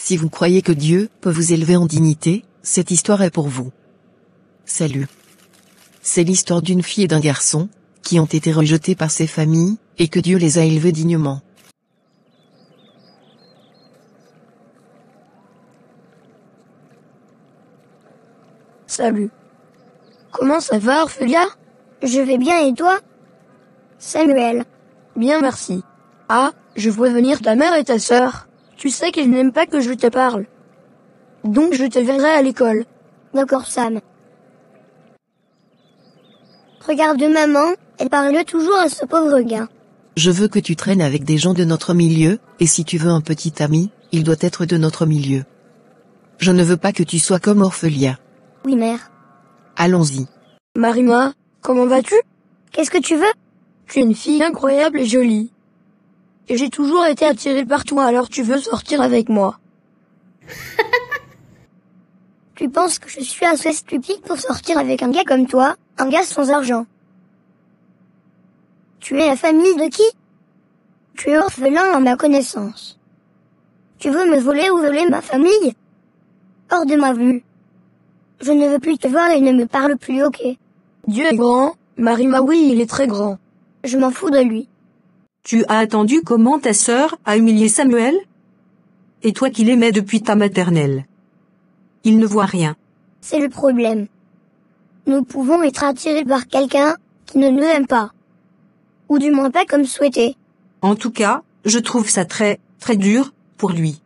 Si vous croyez que Dieu peut vous élever en dignité, cette histoire est pour vous. Salut. C'est l'histoire d'une fille et d'un garçon, qui ont été rejetés par ses familles, et que Dieu les a élevés dignement. Salut. Comment ça va, Orphelia? Je vais bien et toi? Samuel. Bien, merci. Ah, je vois venir ta mère et ta sœur. Tu sais qu'ils n'aiment pas que je te parle. Donc je te verrai à l'école. D'accord, Sam. Regarde maman, elle parle toujours à ce pauvre gars. Je veux que tu traînes avec des gens de notre milieu, et si tu veux un petit ami, il doit être de notre milieu. Je ne veux pas que tu sois comme Orphelia. Oui, mère. Allons-y. Marima, comment vas-tu? Qu'est-ce que tu veux? Tu es une fille incroyable et jolie. Et j'ai toujours été attirée par toi, alors tu veux sortir avec moi. Tu penses que je suis assez stupide pour sortir avec un gars comme toi, un gars sans argent? Tu es la famille de qui? Tu es orphelin à ma connaissance. Tu veux me voler ou voler ma famille? Hors de ma vue. Je ne veux plus te voir et ne me parle plus, ok? Dieu est grand, Marima, oui, il est très grand. Je m'en fous de lui. Tu as attendu comment ta sœur a humilié Samuel? Et toi qui l'aimais depuis ta maternelle. Il ne voit rien. C'est le problème. Nous pouvons être attirés par quelqu'un qui ne nous aime pas. Ou du moins pas comme souhaité. En tout cas, je trouve ça très, très dur, pour lui.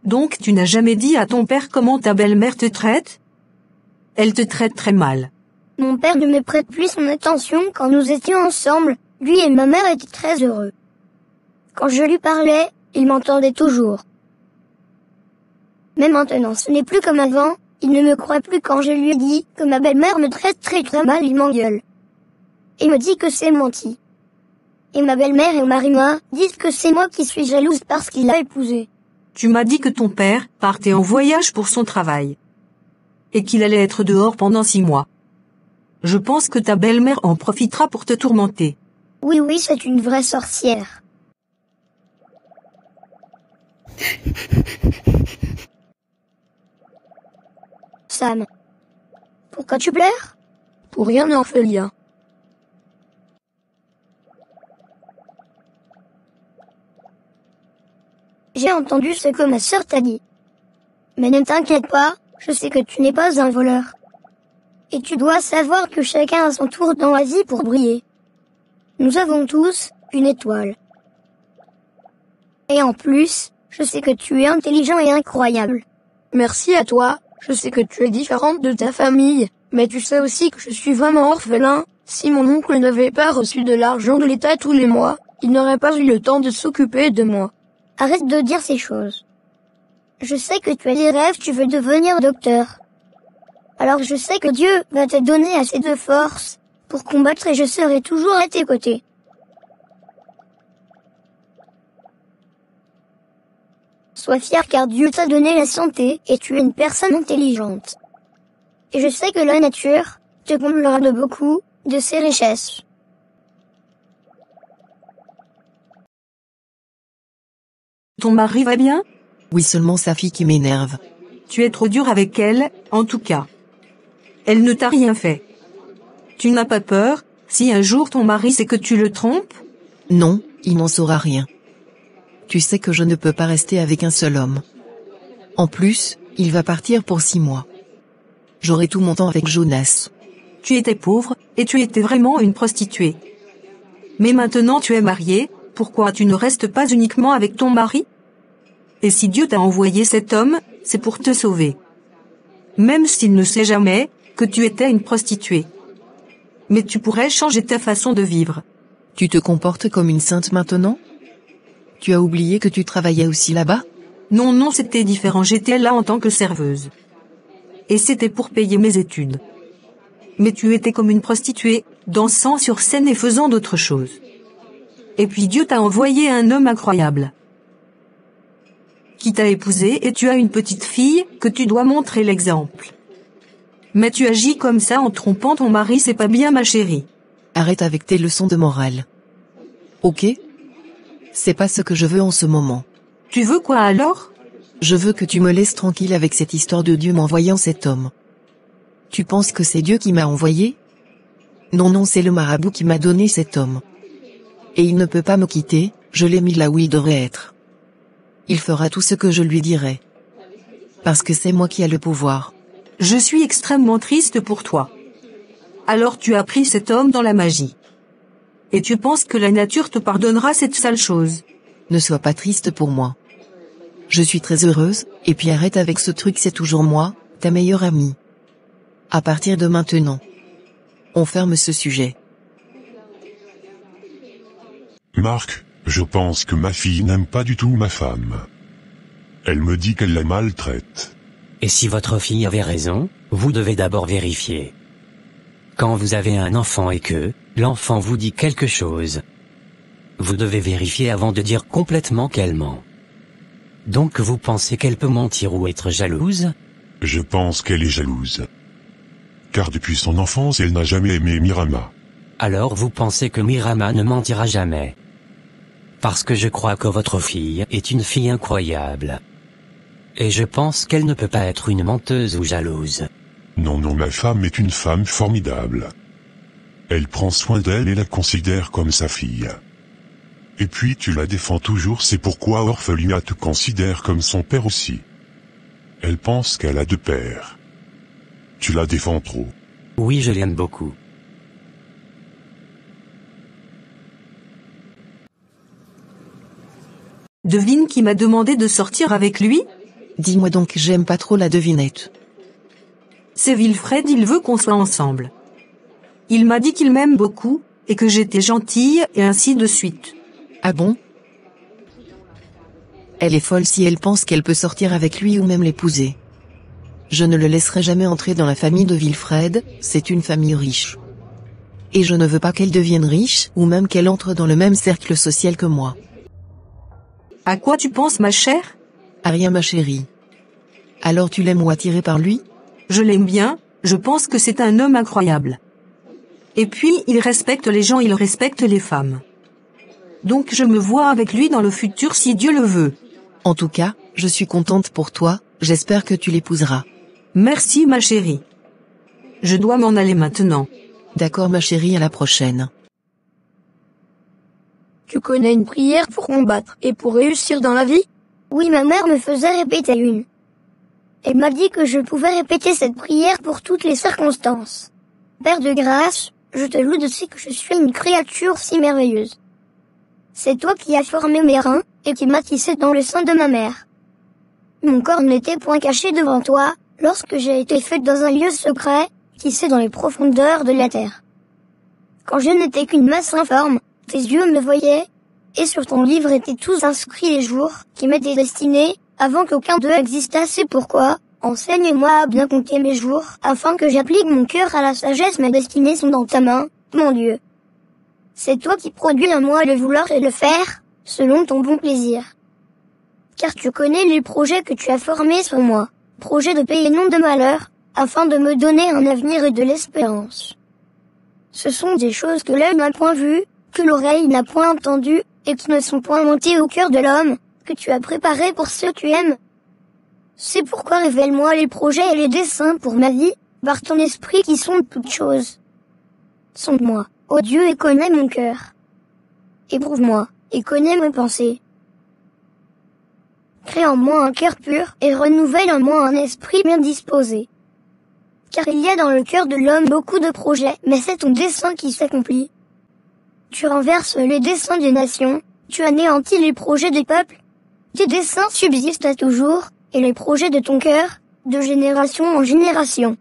Donc tu n'as jamais dit à ton père comment ta belle-mère te traite? Elle te traite très mal. Mon père ne me prête plus son attention quand nous étions ensemble, lui et ma mère étaient très heureux. Quand je lui parlais, il m'entendait toujours. Mais maintenant, ce n'est plus comme avant, il ne me croit plus quand je lui ai dit que ma belle-mère me traite très très mal, il m'engueule. Il me dit que c'est menti. Et ma belle-mère et Marima disent que c'est moi qui suis jalouse parce qu'il l'a épousée. Tu m'as dit que ton père partait en voyage pour son travail. Et qu'il allait être dehors pendant 6 mois. Je pense que ta belle-mère en profitera pour te tourmenter. Oui, c'est une vraie sorcière. Sam. Pourquoi tu pleures? Pour rien, Orphelia. J'ai entendu ce que ma sœur t'a dit. Mais ne t'inquiète pas, je sais que tu n'es pas un voleur. Et tu dois savoir que chacun a son tour dans la vie pour briller. Nous avons tous une étoile. Et en plus, je sais que tu es intelligent et incroyable. Merci à toi, je sais que tu es différente de ta famille, mais tu sais aussi que je suis vraiment orphelin. Si mon oncle n'avait pas reçu de l'argent de l'État tous les mois, il n'aurait pas eu le temps de s'occuper de moi. Arrête de dire ces choses. Je sais que tu as des rêves, tu veux devenir docteur. Alors je sais que Dieu va te donner assez de force pour combattre et je serai toujours à tes côtés. Sois fier car Dieu t'a donné la santé et tu es une personne intelligente. Et je sais que la nature te comblera de beaucoup de ses richesses. Ton mari va bien? Oui, seulement sa fille qui m'énerve. Tu es trop dur avec elle, en tout cas. Elle ne t'a rien fait. Tu n'as pas peur, si un jour ton mari sait que tu le trompes? Non, il n'en saura rien. Tu sais que je ne peux pas rester avec un seul homme. En plus, il va partir pour 6 mois. J'aurai tout mon temps avec Jonas. Tu étais pauvre, et tu étais vraiment une prostituée. Mais maintenant tu es mariée, pourquoi tu ne restes pas uniquement avec ton mari? Et si Dieu t'a envoyé cet homme, c'est pour te sauver. Même s'il ne sait jamais que tu étais une prostituée. Mais tu pourrais changer ta façon de vivre. Tu te comportes comme une sainte maintenant? Tu as oublié que tu travaillais aussi là-bas? Non, c'était différent, j'étais là en tant que serveuse. Et c'était pour payer mes études. Mais tu étais comme une prostituée, dansant sur scène et faisant d'autres choses. Et puis Dieu t'a envoyé un homme incroyable. Qui t'a épousé et tu as une petite fille que tu dois montrer l'exemple. Mais tu agis comme ça en trompant ton mari, c'est pas bien ma chérie. Arrête avec tes leçons de morale. Ok? C'est pas ce que je veux en ce moment. Tu veux quoi alors? Je veux que tu me laisses tranquille avec cette histoire de Dieu m'envoyant cet homme. Tu penses que c'est Dieu qui m'a envoyé? Non, c'est le marabout qui m'a donné cet homme. Et il ne peut pas me quitter, je l'ai mis là où il devrait être. Il fera tout ce que je lui dirai. Parce que c'est moi qui ai le pouvoir. Je suis extrêmement triste pour toi. Alors tu as pris cet homme dans la magie. Et tu penses que la nature te pardonnera cette sale chose. Ne sois pas triste pour moi. Je suis très heureuse, et puis arrête avec ce truc, c'est toujours moi, ta meilleure amie. À partir de maintenant, on ferme ce sujet. Marc, je pense que ma fille n'aime pas du tout ma femme. Elle me dit qu'elle la maltraite. Et si votre fille avait raison, vous devez d'abord vérifier. Quand vous avez un enfant et que l'enfant vous dit quelque chose, vous devez vérifier avant de dire complètement qu'elle ment. Donc vous pensez qu'elle peut mentir ou être jalouse? Je pense qu'elle est jalouse. Car depuis son enfance elle n'a jamais aimé Mirama. Alors vous pensez que Mirama ne mentira jamais? Parce que je crois que votre fille est une fille incroyable. Et je pense qu'elle ne peut pas être une menteuse ou jalouse. Non, ma femme est une femme formidable. Elle prend soin d'elle et la considère comme sa fille. Et puis tu la défends toujours, c'est pourquoi Orphelia te considère comme son père aussi. Elle pense qu'elle a deux pères. Tu la défends trop. Oui, je l'aime beaucoup. Devine qui m'a demandé de sortir avec lui? Dis-moi donc, j'aime pas trop la devinette. C'est Wilfred, il veut qu'on soit ensemble. Il m'a dit qu'il m'aime beaucoup, et que j'étais gentille, et ainsi de suite. Ah bon? Elle est folle si elle pense qu'elle peut sortir avec lui ou même l'épouser. Je ne le laisserai jamais entrer dans la famille de Wilfred, c'est une famille riche. Et je ne veux pas qu'elle devienne riche, ou même qu'elle entre dans le même cercle social que moi. À quoi tu penses, ma chère? À rien, ma chérie. Alors tu l'aimes ou attiré par lui? Je l'aime bien, je pense que c'est un homme incroyable. Et puis, il respecte les gens, il respecte les femmes. Donc je me vois avec lui dans le futur si Dieu le veut. En tout cas, je suis contente pour toi, j'espère que tu l'épouseras. Merci ma chérie. Je dois m'en aller maintenant. D'accord ma chérie, à la prochaine. Tu connais une prière pour combattre et pour réussir dans la vie? Oui, ma mère me faisait répéter une. Elle m'a dit que je pouvais répéter cette prière pour toutes les circonstances. Père de grâce, je te loue de ce que je suis une créature si merveilleuse. C'est toi qui as formé mes reins et qui m'as tissé dans le sein de ma mère. Mon corps n'était point caché devant toi lorsque j'ai été faite dans un lieu secret, tissé dans les profondeurs de la terre. Quand je n'étais qu'une masse informe, tes yeux me voyaient, et sur ton livre étaient tous inscrits les jours qui m'étaient destinés avant qu'aucun d'eux existât. C'est pourquoi, enseigne-moi à bien compter mes jours, afin que j'applique mon cœur à la sagesse. Mes destinées sont dans ta main, mon Dieu. C'est toi qui produis en moi le vouloir et le faire, selon ton bon plaisir. Car tu connais les projets que tu as formés sur moi, projets de paix et non de malheur, afin de me donner un avenir et de l'espérance. Ce sont des choses que l'œil n'a point vues, que l'oreille n'a point entendues, et qui ne sont point montées au cœur de l'homme, que tu as préparé pour ceux que tu aimes. C'est pourquoi révèle-moi les projets et les desseins pour ma vie, par ton esprit qui sonde toutes choses. Sonde-moi, ô Dieu, et connais mon cœur. Éprouve-moi, et connais mes pensées. Crée en moi un cœur pur, et renouvelle en moi un esprit bien disposé. Car il y a dans le cœur de l'homme beaucoup de projets, mais c'est ton dessein qui s'accomplit. Tu renverses les desseins des nations, tu anéantis les projets des peuples. Tes desseins subsistent à toujours, et les projets de ton cœur, de génération en génération.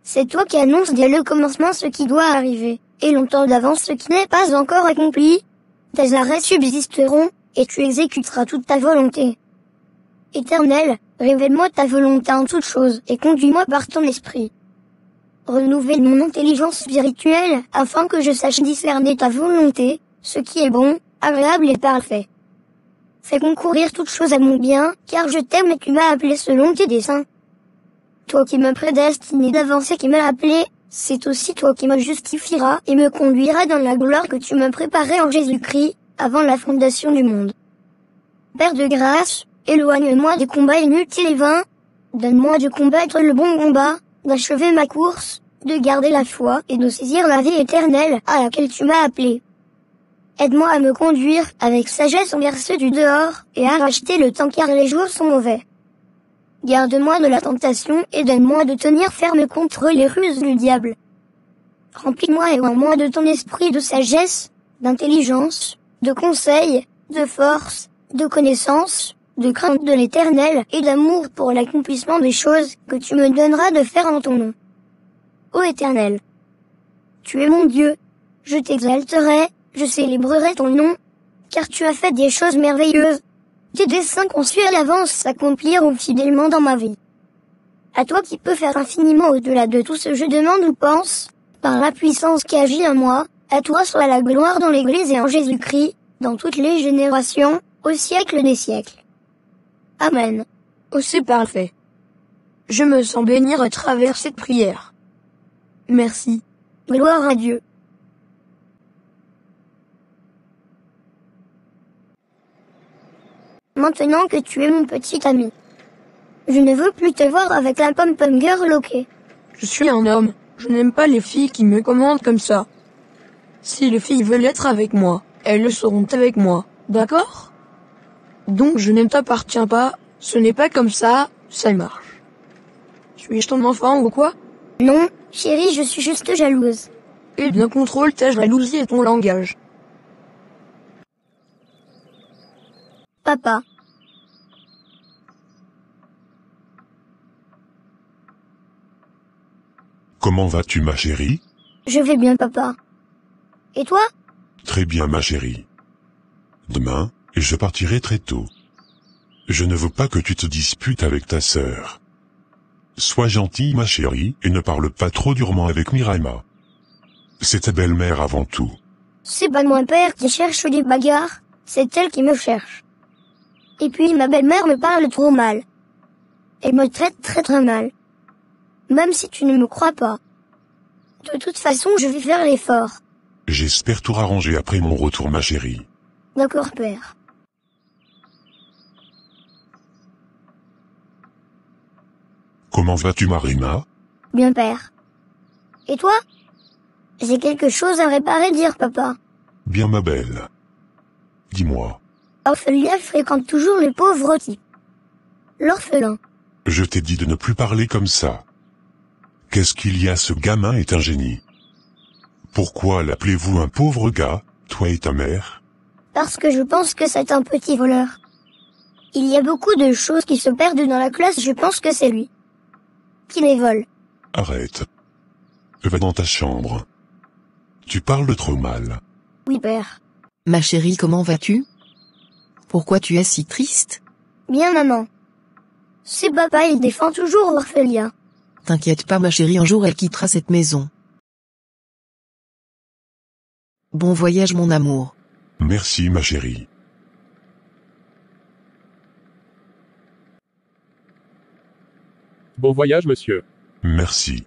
C'est toi qui annonces dès le commencement ce qui doit arriver, et longtemps d'avance ce qui n'est pas encore accompli. Tes arrêts subsisteront, et tu exécuteras toute ta volonté. Éternel, révèle-moi ta volonté en toutes choses, et conduis-moi par ton esprit. Renouvelle mon intelligence spirituelle, afin que je sache discerner ta volonté, ce qui est bon, agréable et parfait. Fais concourir toutes choses à mon bien, car je t'aime et tu m'as appelé selon tes desseins. Toi qui me prédestiné d'avance et qui m'as appelé, c'est aussi toi qui me justifieras et me conduiras dans la gloire que tu me préparais en Jésus-Christ, avant la fondation du monde. Père de grâce, Éloigne-moi des combats inutiles et vains. Donne-moi de combattre le bon combat, d'achever ma course, de garder la foi et de saisir la vie éternelle à laquelle tu m'as appelé. Aide-moi à me conduire avec sagesse envers ceux du dehors et à racheter le temps car les jours sont mauvais. Garde-moi de la tentation et donne-moi de tenir ferme contre les ruses du diable. Remplis-moi et rends-moi de ton esprit de sagesse, d'intelligence, de conseil, de force, de connaissance, de crainte de l'Éternel et d'amour pour l'accomplissement des choses que tu me donneras de faire en ton nom. Ô Éternel, tu es mon Dieu, je t'exalterai, je célébrerai ton nom, car tu as fait des choses merveilleuses. Tes desseins conçus à l'avance s'accompliront fidèlement dans ma vie. À toi qui peux faire infiniment au-delà de tout ce que je demande ou pense, par la puissance qui agit en moi, à toi soit la gloire dans l'Église et en Jésus-Christ, dans toutes les générations, au siècle des siècles. Amen. Oh, c'est parfait. Je me sens bénir à travers cette prière. Merci. Gloire à Dieu. Maintenant que tu es mon petit ami, je ne veux plus te voir avec la pom-pom girl, ok? Je suis un homme, je n'aime pas les filles qui me commandent comme ça. Si les filles veulent être avec moi, elles le seront avec moi, d'accord? Donc je ne t'appartiens pas, ce n'est pas comme ça, ça marche. Suis-je ton enfant ou quoi? Non, chérie, je suis juste jalouse. Eh bien contrôle ta jalousie et ton langage. Papa. Comment vas-tu ma chérie? Je vais bien, papa. Et toi? Très bien ma chérie. Demain, je partirai très tôt. Je ne veux pas que tu te disputes avec ta sœur. Sois gentille ma chérie et ne parle pas trop durement avec Miraima. C'est ta belle-mère avant tout. C'est pas mon père qui cherche des bagarres, c'est elle qui me cherche. Et puis ma belle-mère me parle trop mal. Elle me traite très très mal. Même si tu ne me crois pas. De toute façon, je vais faire l'effort. J'espère tout arranger après mon retour ma chérie. D'accord, père. Comment vas-tu Marima? Bien, père. Et toi? J'ai quelque chose à réparer, dire papa. Bien ma belle. Dis-moi. Orphelia fréquente toujours le pauvre type. L'orphelin. Je t'ai dit de ne plus parler comme ça. Qu'est-ce qu'il y a, ce gamin est un génie. Pourquoi l'appelez-vous un pauvre gars, toi et ta mère? Parce que je pense que c'est un petit voleur. Il y a beaucoup de choses qui se perdent dans la classe, je pense que c'est lui qui les vole. Arrête. Va dans ta chambre. Tu parles trop mal. Oui, père. Ma chérie, comment vas-tu? Pourquoi tu es si triste? Bien, maman. C'est papa, il défend toujours Orphelia. T'inquiète pas ma chérie, un jour elle quittera cette maison. Bon voyage mon amour. Merci ma chérie. Bon voyage, monsieur. Merci.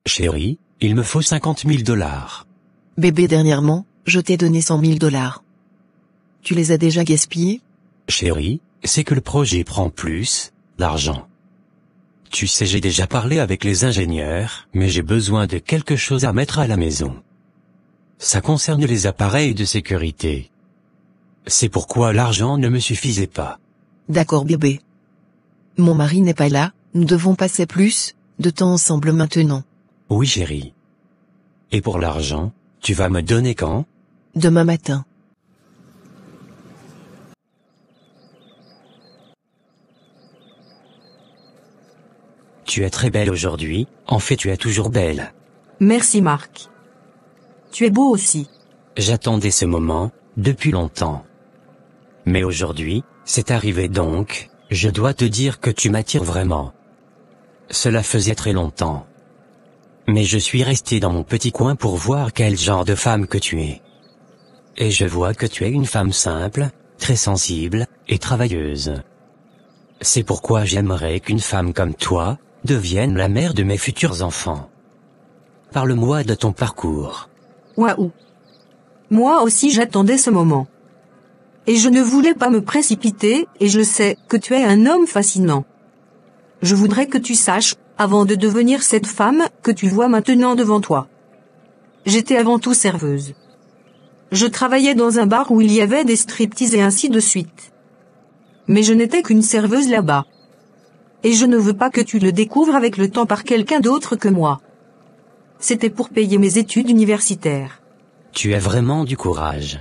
Chérie, il me faut 50 000 $. Bébé, dernièrement, je t'ai donné 100 000 $. Tu les as déjà gaspillés? Chérie, c'est que le projet prend plus d'argent. Tu sais, j'ai déjà parlé avec les ingénieurs, mais j'ai besoin de quelque chose à mettre à la maison. Ça concerne les appareils de sécurité. C'est pourquoi l'argent ne me suffisait pas. D'accord bébé. Mon mari n'est pas là, nous devons passer plus de temps ensemble maintenant. Oui chérie. Et pour l'argent, tu vas me donner quand? Demain matin. Tu es très belle aujourd'hui, en fait tu es toujours belle. Merci Marc. Tu es beau aussi. J'attendais ce moment, depuis longtemps. Mais aujourd'hui, c'est arrivé donc, je dois te dire que tu m'attires vraiment. Cela faisait très longtemps. Mais je suis resté dans mon petit coin pour voir quel genre de femme que tu es. Et je vois que tu es une femme simple, très sensible, et travailleuse. C'est pourquoi j'aimerais qu'une femme comme toi, devienne la mère de mes futurs enfants. Parle-moi de ton parcours. Waouh. Moi aussi j'attendais ce moment. Et je ne voulais pas me précipiter, et je sais que tu es un homme fascinant. Je voudrais que tu saches, avant de devenir cette femme que tu vois maintenant devant toi. J'étais avant tout serveuse. Je travaillais dans un bar où il y avait des striptease et ainsi de suite. Mais je n'étais qu'une serveuse là-bas. Et je ne veux pas que tu le découvres avec le temps par quelqu'un d'autre que moi. C'était pour payer mes études universitaires. Tu as vraiment du courage.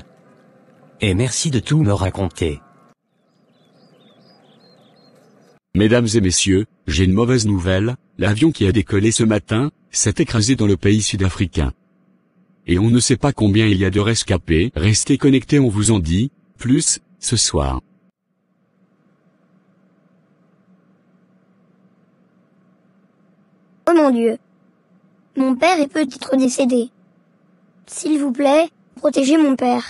Et merci de tout me raconter. Mesdames et messieurs, j'ai une mauvaise nouvelle, l'avion qui a décollé ce matin, s'est écrasé dans le pays sud-africain. Et on ne sait pas combien il y a de rescapés, restez connectés, on vous en dit plus ce soir. Oh mon Dieu. Mon père est peut-être décédé. S'il vous plaît, protégez mon père.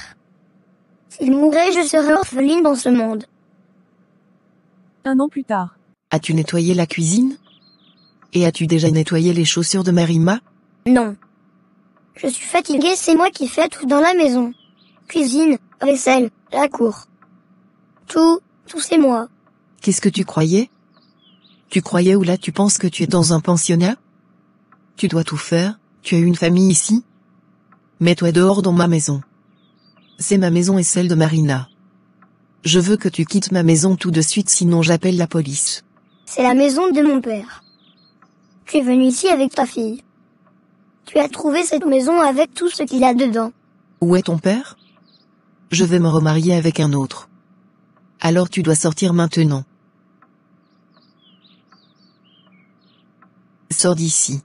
S'il mourait, je serais orpheline dans ce monde. 1 an plus tard. As-tu nettoyé la cuisine? Et as-tu déjà nettoyé les chaussures de Marima? Non. Je suis fatiguée, c'est moi qui fais tout dans la maison. Cuisine, vaisselle, la cour. Tout c'est moi. Qu'est-ce que tu croyais? Tu croyais ou là tu penses que tu es dans un pensionnat? Tu dois tout faire, tu as une famille ici? Mets-toi dehors dans ma maison. C'est ma maison et celle de Marina. Je veux que tu quittes ma maison tout de suite, sinon j'appelle la police. C'est la maison de mon père. Tu es venu ici avec ta fille. Tu as trouvé cette maison avec tout ce qu'il y a dedans. Où est ton père? Je vais me remarier avec un autre. Alors tu dois sortir maintenant. Sors d'ici.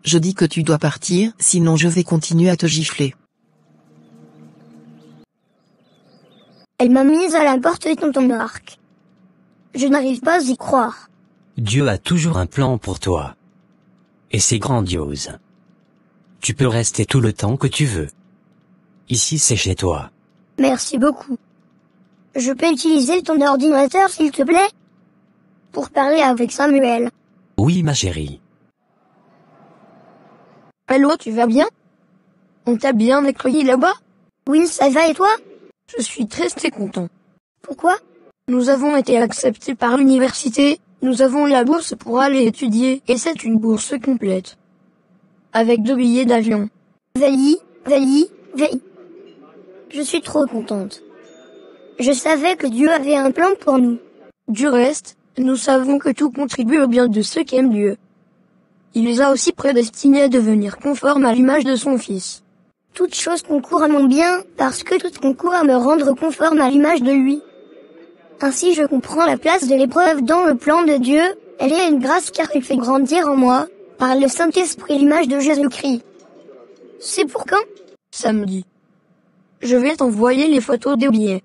Je dis que tu dois partir, sinon je vais continuer à te gifler. Elle m'a mise à la porte de tonton Marc. Je n'arrive pas à y croire. Dieu a toujours un plan pour toi. Et c'est grandiose. Tu peux rester tout le temps que tu veux. Ici c'est chez toi. Merci beaucoup. Je peux utiliser ton ordinateur s'il te plaît? Pour parler avec Samuel. Oui ma chérie. Allô, tu vas bien? On t'a bien accueilli là-bas? Oui, ça va et toi? Je suis très content. Pourquoi? Nous avons été acceptés par l'université, nous avons la bourse pour aller étudier, et c'est une bourse complète. Avec 2 billets d'avion. Vali. Je suis trop contente. Je savais que Dieu avait un plan pour nous. Du reste, nous savons que tout contribue au bien de ceux qui aiment Dieu. Il les a aussi prédestinés à devenir conformes à l'image de son Fils. Toute chose concourt à mon bien, parce que tout concourt à me rendre conforme à l'image de lui. Ainsi je comprends la place de l'épreuve dans le plan de Dieu, elle est une grâce car elle fait grandir en moi, par le Saint-Esprit l'image de Jésus-Christ. C'est pour quand? Samedi. Je vais t'envoyer les photos des billets.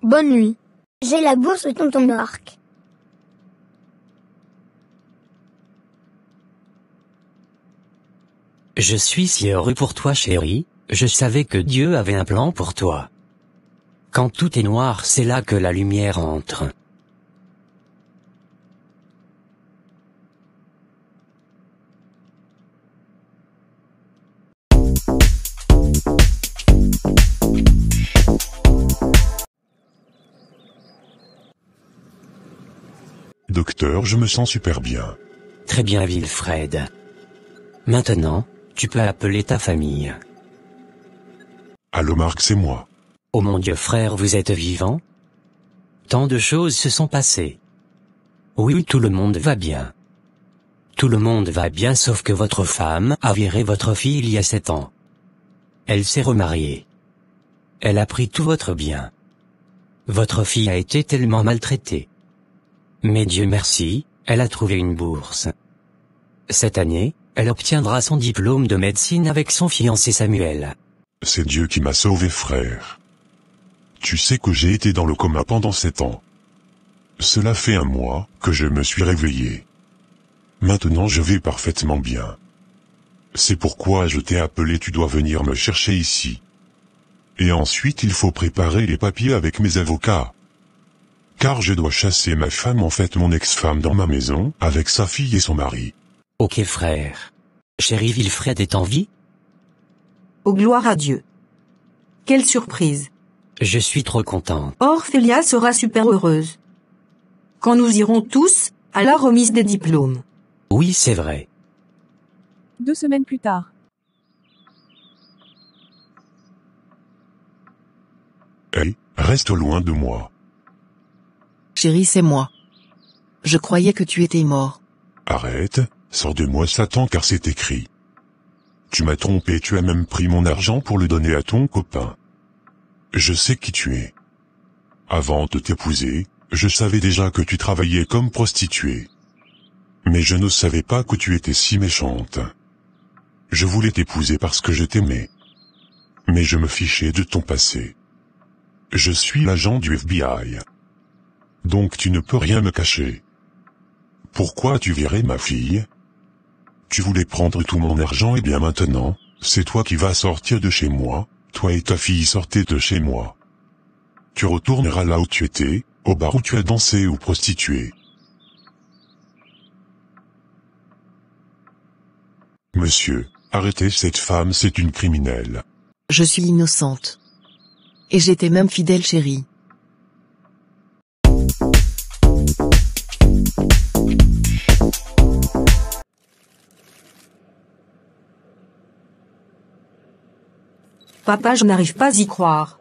Bonne nuit. J'ai la bourse de tonton Marc. Je suis si heureux pour toi chérie, je savais que Dieu avait un plan pour toi. Quand tout est noir, c'est là que la lumière entre. Docteur, je me sens super bien. Très bien Wilfred. Maintenant, tu peux appeler ta famille. Allô Marc, c'est moi. Oh mon Dieu frère, vous êtes vivant? Tant de choses se sont passées. Oui, tout le monde va bien. Tout le monde va bien sauf que votre femme a viré votre fille il y a 7 ans. Elle s'est remariée. Elle a pris tout votre bien. Votre fille a été tellement maltraitée. Mais Dieu merci, elle a trouvé une bourse. Cette année, elle obtiendra son diplôme de médecine avec son fiancé Samuel. C'est Dieu qui m'a sauvé frère. Tu sais que j'ai été dans le coma pendant 7 ans. Cela fait 1 mois que je me suis réveillé. Maintenant je vais parfaitement bien. C'est pourquoi je t'ai appelé, tu dois venir me chercher ici. Et ensuite il faut préparer les papiers avec mes avocats. Car je dois chasser ma femme, en fait mon ex-femme, dans ma maison, avec sa fille et son mari. Ok frère. Chéri Wilfred est en vie? Oh gloire à Dieu. Quelle surprise. Je suis trop contente. Orphelia sera super heureuse. Quand nous irons tous à la remise des diplômes. Oui, c'est vrai. 2 semaines plus tard. Hey, reste loin de moi. Chérie, c'est moi. Je croyais que tu étais mort. Arrête, sors de moi Satan car c'est écrit. Tu m'as trompé, tu as même pris mon argent pour le donner à ton copain. Je sais qui tu es. Avant de t'épouser, je savais déjà que tu travaillais comme prostituée. Mais je ne savais pas que tu étais si méchante. Je voulais t'épouser parce que je t'aimais. Mais je me fichais de ton passé. Je suis l'agent du FBI. Donc tu ne peux rien me cacher. Pourquoi tu virais ma fille? Tu voulais prendre tout mon argent et bien maintenant, c'est toi qui vas sortir de chez moi, toi et ta fille sortez de chez moi. Tu retourneras là où tu étais, au bar où tu as dansé ou prostitué. Monsieur, arrêtez cette femme, c'est une criminelle. Je suis innocente. Et j'étais même fidèle, chérie. Papa, je n'arrive pas à y croire.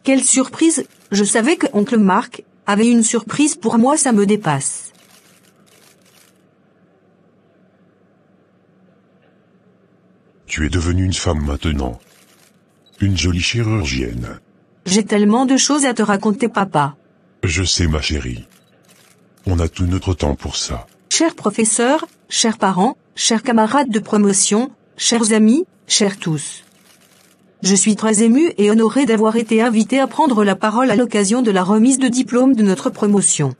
Quelle surprise, je savais que oncle Marc avait une surprise pour moi, ça me dépasse. Tu es devenue une femme maintenant. Une jolie chirurgienne. J'ai tellement de choses à te raconter, papa. Je sais ma chérie. On a tout notre temps pour ça. Chers professeurs, chers parents, chers camarades de promotion, chers amis, chers tous. Je suis très ému et honoré d'avoir été invité à prendre la parole à l'occasion de la remise de diplôme de notre promotion.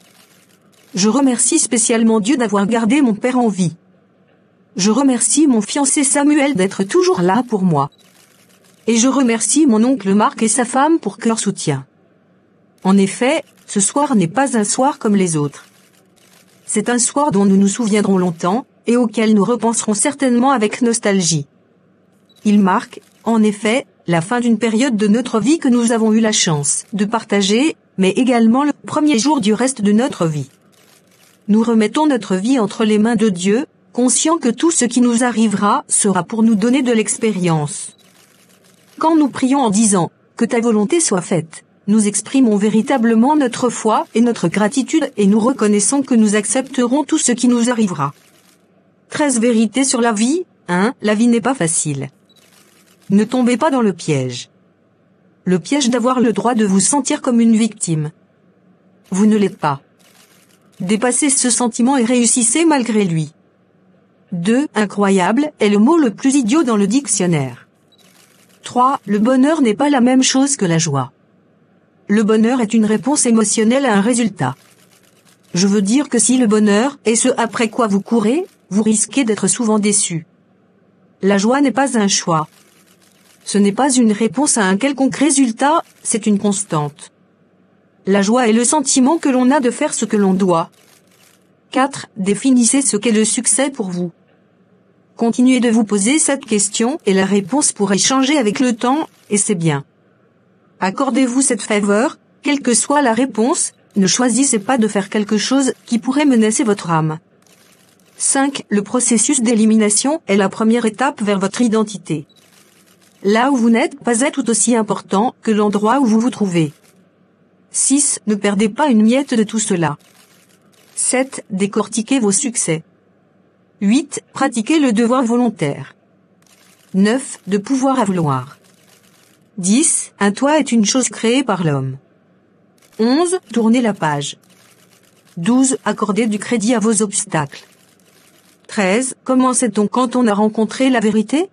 Je remercie spécialement Dieu d'avoir gardé mon père en vie. Je remercie mon fiancé Samuel d'être toujours là pour moi. Et je remercie mon oncle Marc et sa femme pour leur soutien. En effet, ce soir n'est pas un soir comme les autres. C'est un soir dont nous nous souviendrons longtemps, et auquel nous repenserons certainement avec nostalgie. Il marque, en effet, la fin d'une période de notre vie que nous avons eu la chance de partager, mais également le premier jour du reste de notre vie. Nous remettons notre vie entre les mains de Dieu, conscients que tout ce qui nous arrivera sera pour nous donner de l'expérience. Quand nous prions en disant « Que ta volonté soit faite », nous exprimons véritablement notre foi et notre gratitude et nous reconnaissons que nous accepterons tout ce qui nous arrivera. 13 vérités sur la vie. 1. La vie n'est pas facile. Ne tombez pas dans le piège. Le piège d'avoir le droit de vous sentir comme une victime. Vous ne l'êtes pas. Dépassez ce sentiment et réussissez malgré lui. 2. Incroyable est le mot le plus idiot dans le dictionnaire. 3. Le bonheur n'est pas la même chose que la joie. Le bonheur est une réponse émotionnelle à un résultat. Je veux dire que si le bonheur est ce après quoi vous courez, vous risquez d'être souvent déçu. La joie n'est pas un choix. Ce n'est pas une réponse à un quelconque résultat, c'est une constante. La joie est le sentiment que l'on a de faire ce que l'on doit. 4. Définissez ce qu'est le succès pour vous. Continuez de vous poser cette question et la réponse pourrait changer avec le temps, et c'est bien. Accordez-vous cette faveur, quelle que soit la réponse, ne choisissez pas de faire quelque chose qui pourrait menacer votre âme. 5. Le processus d'élimination est la première étape vers votre identité. Là où vous n'êtes pas est tout aussi important que l'endroit où vous vous trouvez. 6. Ne perdez pas une miette de tout cela. 7. Décortiquez vos succès. 8. Pratiquez le devoir volontaire. 9. De pouvoir à vouloir. 10. Un toit est une chose créée par l'homme. 11. Tournez la page. 12. Accordez du crédit à vos obstacles. 13. Comment sait-on quand on a rencontré la vérité ?